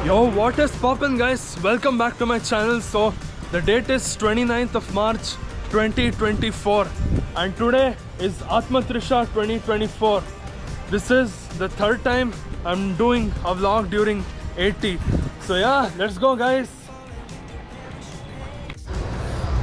Yo, what is poppin', guys? Welcome back to my channel. So the date is 29th of March 2024 and today is Atmatrisha 2024. This is the third time I'm doing a vlog during 80. So yeah, let's go, guys.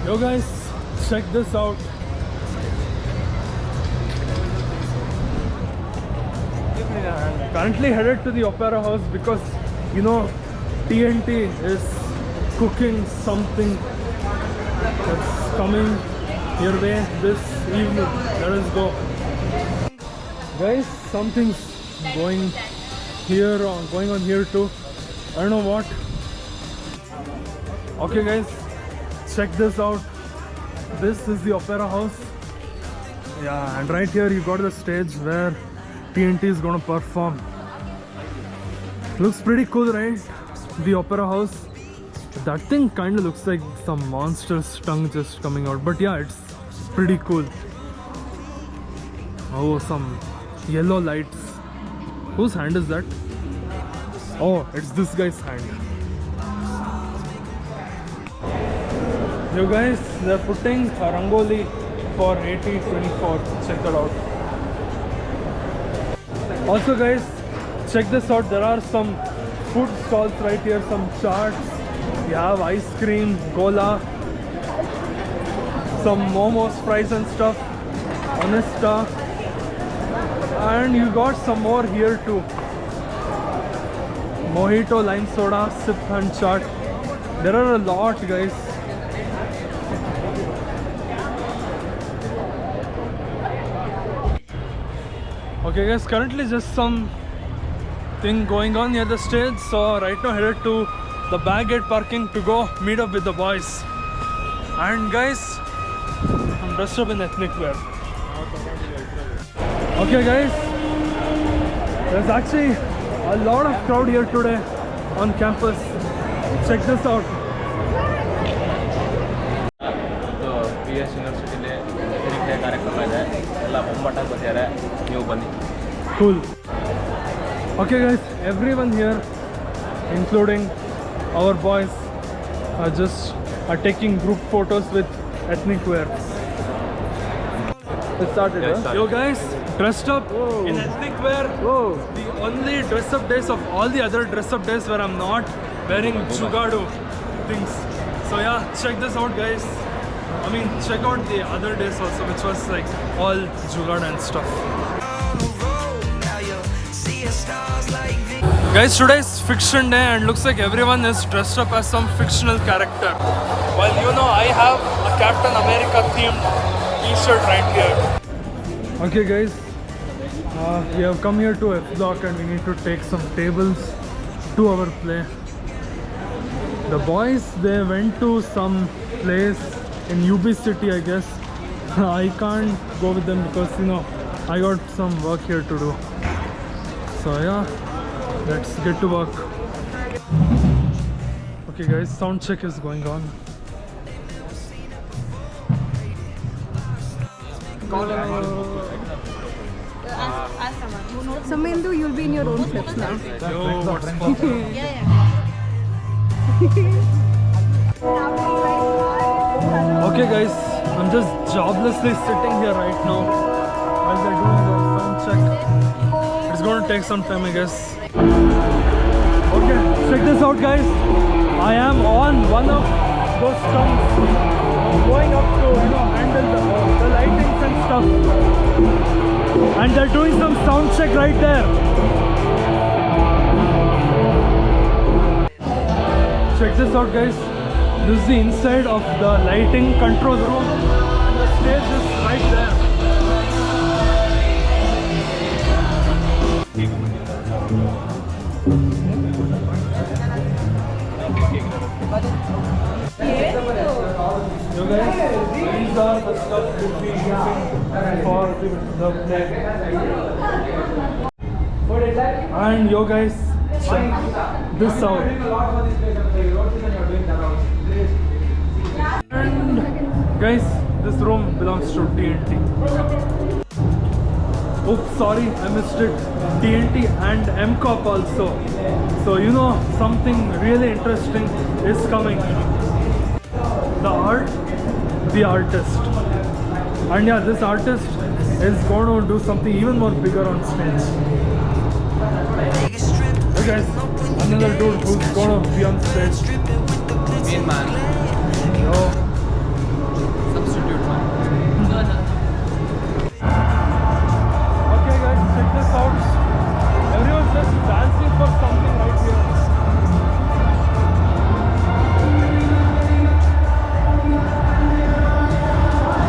Yo guys, check this out. I'm currently headed to the Opera House because you know TNT is cooking something that's coming your way this evening. Let us go. Guys, something's going on here too. I don't know what. Okay guys, check this out. This is the Opera House. Yeah, and right here you got the stage where TNT is gonna perform. Looks pretty cool, right? The Opera House. That thing kind of looks like some monster's tongue just coming out, but yeah, it's pretty cool. Oh, some yellow lights. Whose hand is that? Oh, it's this guy's hand. You guys, they're putting a rangoli for 8024. Check that out. Also guys, check this out. There are some food stalls right here, some charts. You have ice cream, gola, some momos, fries and stuff, honesta, and you got some more here too. Mojito, lime soda, sip and chaat. There are a lot, guys. Okay guys, currently just some thing going on near the stage, so right now headed to the Baggate parking to go meet up with the boys. And guys, I'm dressed up in ethnic wear. Okay guys, there's actually a lot of crowd here today on campus. Check this out. PS ಯೂನಿವರ್ಸಿಟಿಲಿ ಕಾರ್ಯಕ್ರಮ ಇದೆ ಎಲ್ಲ ಬೊಂಬಾಟಾಗಿ ಬರ್ತಿದ್ದಾರೆ ನೀವು ಬನ್ನಿ. Cool. Okay guys, everyone here including our boys are taking group photos with ethnic wear. It started, huh? Yo guys, dressed up in ethnic wear. Whoa. The only dress up days of all the other dress up days where I'm not wearing jugadu things. So yeah, check this out guys. I mean, check out the other days also, which was like all jugad and stuff. Guys, today is fiction day and looks like everyone is dressed up as some fictional character. Well, you know, I have a Captain America themed t-shirt right here. Okay guys, we have come here to F Block and we need to take some tables to our play. The boys, they went to some place in UB City, I guess. I can't go with them because you know I got some work here to do. So yeah, let's get to work. Okay guys, sound check is going on. So Mendu, you'll be in your own clips now. Yo, what's up? Okay guys, I'm just joblessly sitting here right now while they're doing the sound check. It's going to take some time, I guess. Okay, check this out guys. I am on one of those stumps. I'm going up to, you know, handle the lightings and stuff. And they're doing some sound check right there. Check this out guys. This is the inside of the lighting control room and the stage is right there. So guys, these are the stuff we'll be using for the play. And yo guys, check this out. And guys, this room belongs to TNT. Oops, sorry, I missed it. TNT and MCOP also. So you know something really interesting is coming. The art, the artist. And yeah, this artist is going to do something even more bigger on stage. Hey guys, another dude who's going to be on stage. Main man. Oh. Substitute man. Okay guys, check this out. Everyone's just dancing for something right here.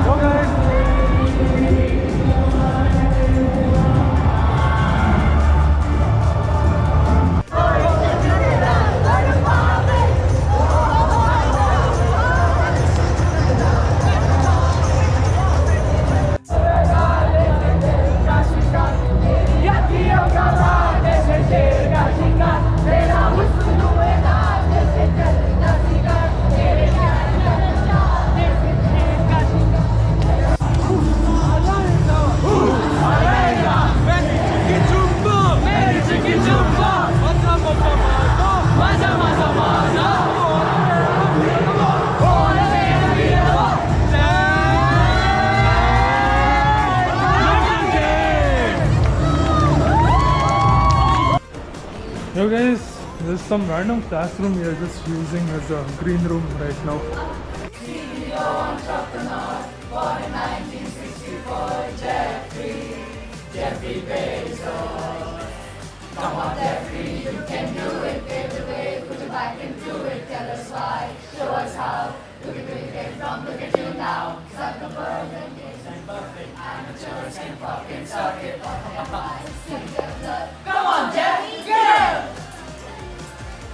Go guys. Yo guys, there's some random classroom we are just using as a green room right now.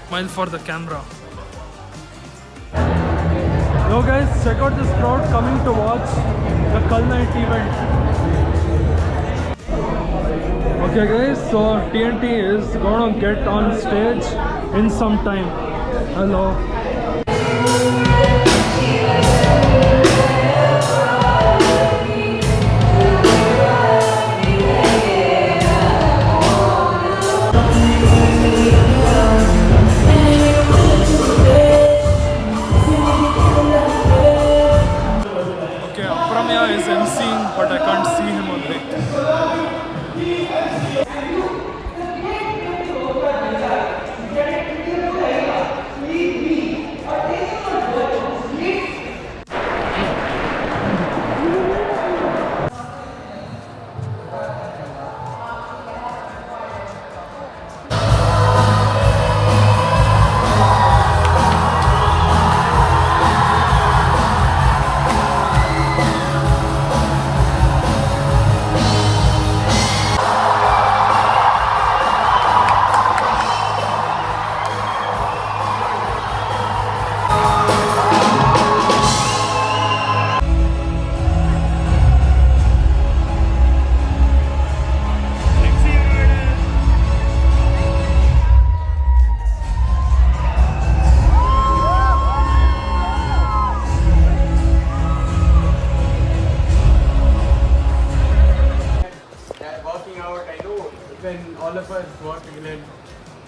Smile for the camera. Yo guys, check out this crowd coming to watch the Kal Night event. Okay guys, so TNT is gonna get on stage in some time. Hello. Pramya is emceeing, but I can't see him on the when all of us work together,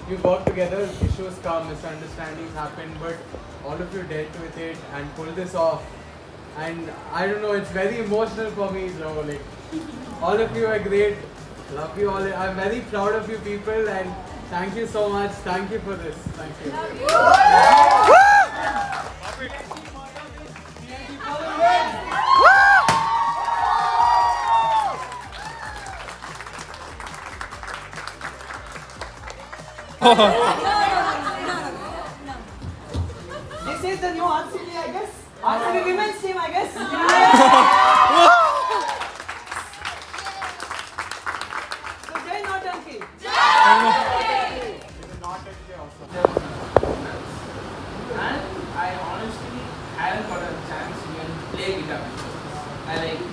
we work together, issues come, misunderstandings happen, but all of you dealt with it and pulled this off. And I don't know, it's very emotional for me, so like, all of you are great. Love you all. I'm very proud of you people, and thank you so much. Thank you for this. Thank you. This is the new RCB, I guess. RCB women's team, I guess. So, Jai Nautanki. And I honestly hadn't got a chance to even play guitar.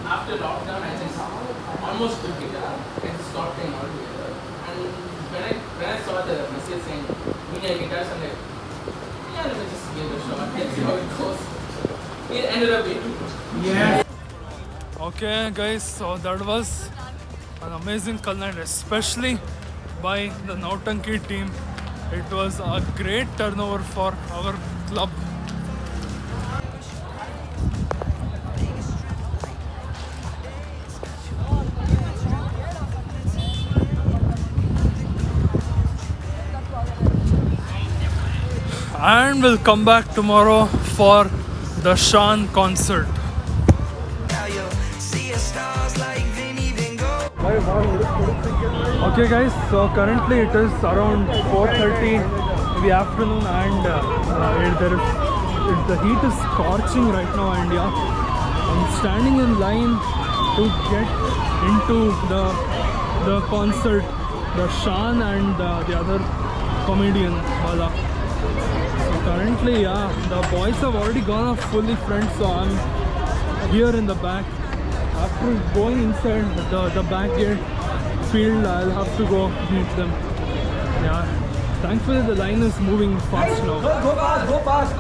After lockdown, I just almost took guitar and stopped playing altogether. And when I saw the message saying, "We need guitars," I'm like, yeah, let me just give it a shot. Let's see how it goes. It ended up being Okay guys, so that was an amazing night, especially by the Nautanki team. It was a great turnover for our club. And we'll come back tomorrow for the Shan concert. Okay guys, so currently it is around 4:30 in the afternoon and the heat is scorching right now, and yeah, I'm standing in line to get into the concert, the Shan and the other comedian Bala. So currently, yeah, the boys have already gone off fully front, so I'm here in the back. After going inside the back gate field, I'll have to go meet them. Yeah, thankfully the line is moving fast now. Go past.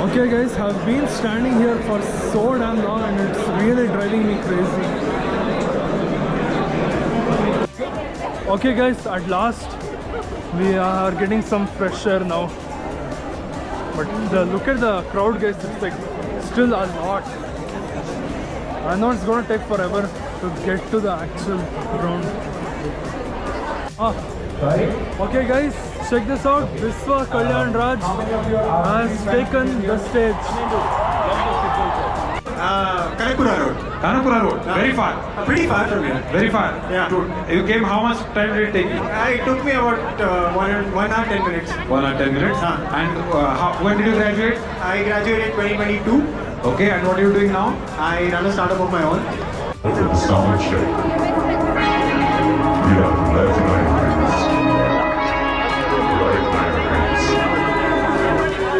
Okay guys, I've been standing here for so damn long and it's really driving me crazy. Okay guys, at last we are getting some fresh air now. But look at the crowd guys, it's like still a lot. I know it's gonna take forever to get to the actual ground. Okay guys, check this out. Viswa Kalyan Raj has taken the stage. Kanapura Road. Kanapura Road, very far. Pretty far from here. Very far. Yeah. You came, how much time did it take you? It took me about 1 hour 10 minutes. 1 hour 10 minutes. And when did you graduate? I graduated 2022. Okay, and what are you doing now? I run a startup of my own. Sound check. We have left 9 minutes. Right 9 minutes.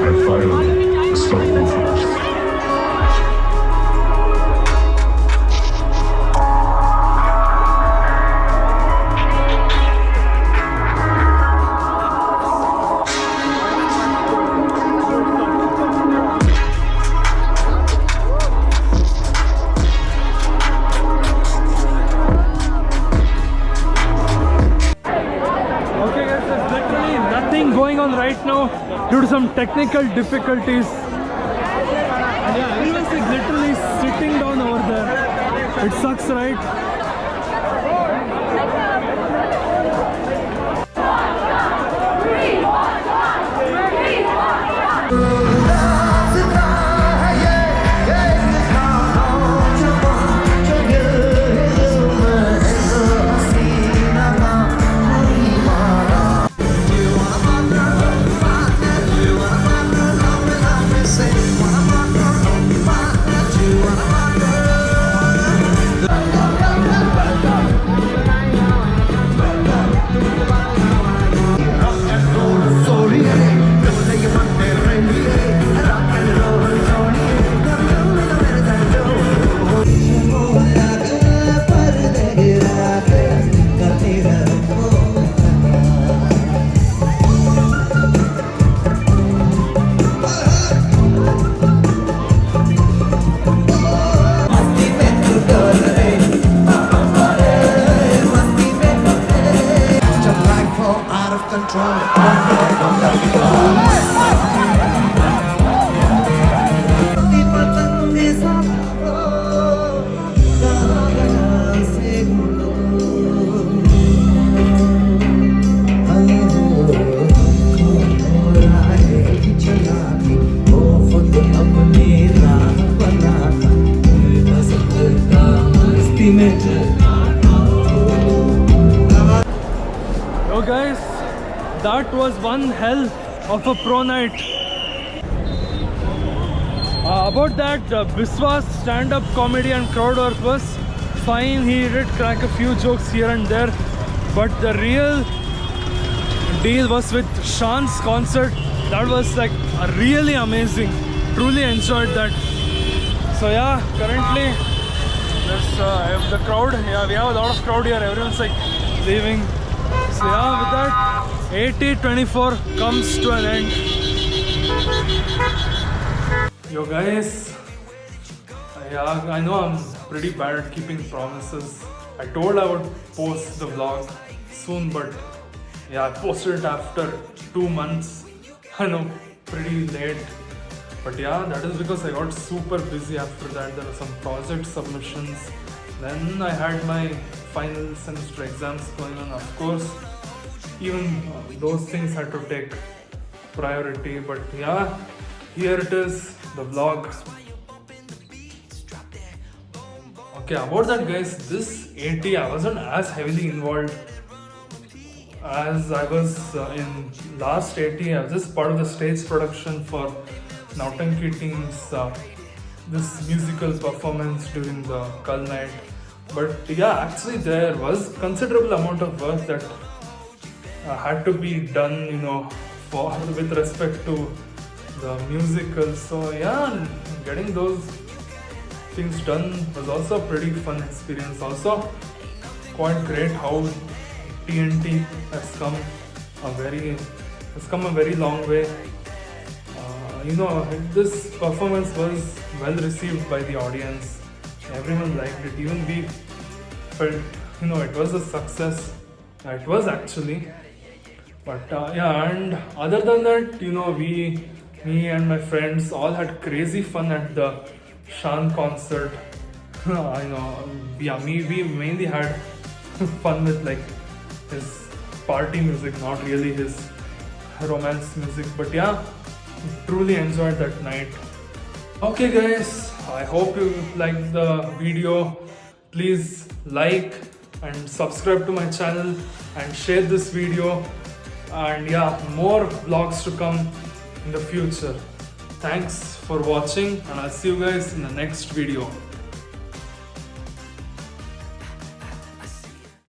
And finally, the stop movement. Going on right now due to some technical difficulties. Yeah, everyone's like literally sitting down over there. It sucks, right? So guys, that was one hell of a pro night. About that, Viswa's stand-up comedy and crowd work was fine. He did crack a few jokes here and there, but the real deal was with Shan's concert. That was like really amazing. Truly enjoyed that. So yeah, currently there's the crowd. Yeah, we have a lot of crowd here. Everyone's like leaving. So yeah, with that, 80-24 comes to an end. Yo guys, I Yeah, I know I'm pretty bad at keeping promises. I told I would post the vlog soon, but yeah, I posted it after 2 months. I know, pretty late. But yeah, that is because I got super busy after that. There were some project submissions. Then I had my final semester exams going on. Of course, even those things had to take priority. But yeah, here it is, the vlog. Okay, about that guys, this AT I wasn't as heavily involved as I was in last AT. I was just part of the stage production for Nautanki team's this musical performance during the Cull night. But yeah, actually there was considerable amount of work that had to be done, you know, for with respect to the musical. So yeah, getting those things done was also a pretty fun experience. Also quite great how TNT has come a very long way. You know, this performance was well received by the audience. Everyone liked it. Even we felt, you know, it was a success. It was actually. But yeah, and other than that, you know, me and my friends all had crazy fun at the Shan concert. You know, yeah, we mainly had fun with like his party music, not really his romance music. But yeah, truly enjoyed that night. Okay guys, I hope you liked the video. Please like and subscribe to my channel and share this video. And yeah, more vlogs to come in the future. Thanks for watching, and I'll see you guys in the next video.